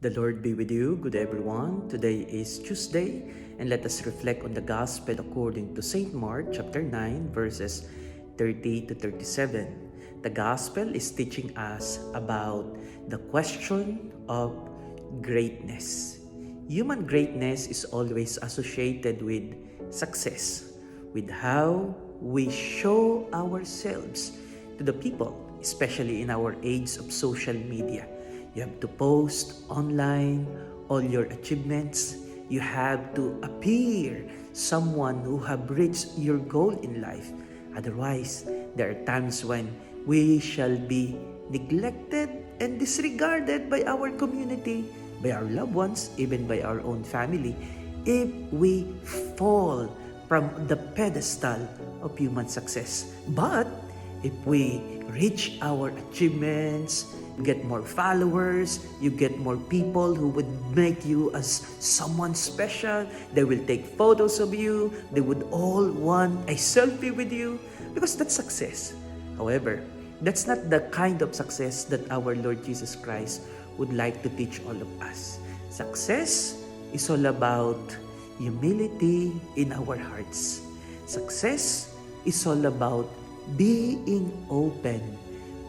The Lord be with you. Good everyone. Today is Tuesday, and let us reflect on the Gospel according to St. Mark chapter 9 verses 30 to 37. The Gospel is teaching us about the question of greatness. Human greatness is always associated with success, with how we show ourselves to the people, especially in our age of social media. You have to post online all your achievements. You have to appear someone who have reached your goal in life. Otherwise, there are times when we shall be neglected and disregarded by our community, by our loved ones, even by our own family, if we fall from the pedestal of human success. But if we reach our achievements, you get more followers, you get more people who would make you as someone special. They will take photos of you. They would all want a selfie with you because that's success. However, that's not the kind of success that our Lord Jesus Christ would like to teach all of us. Success is all about humility in our hearts. Success is all about being open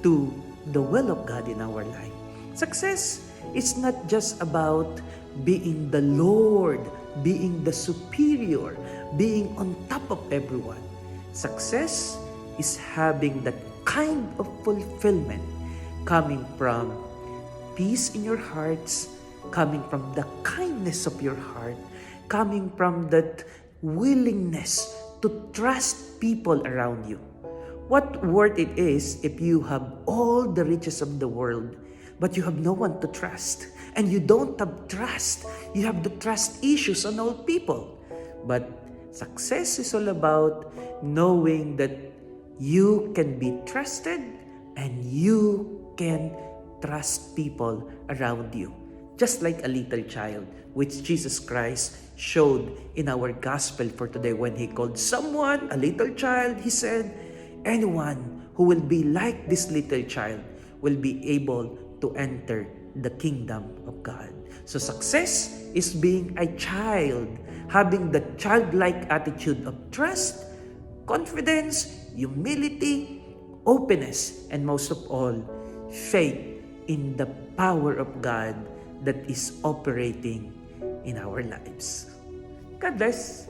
to the will of God in our life. Success is not just about being the Lord, being the superior, being on top of everyone. Success is having that kind of fulfillment coming from peace in your hearts, coming from the kindness of your heart, coming from that willingness to trust people around you. What worth it is if you have all the riches of the world, but you have no one to trust, and you don't have trust. You have the trust issues on all people. But success is all about knowing that you can be trusted and you can trust people around you. Just like a little child, which Jesus Christ showed in our gospel for today when He called someone a little child. He said, anyone who will be like this little child will be able to enter the kingdom of God. So success is being a child, having the childlike attitude of trust, confidence, humility, openness, and most of all, faith in the power of God that is operating in our lives. God bless.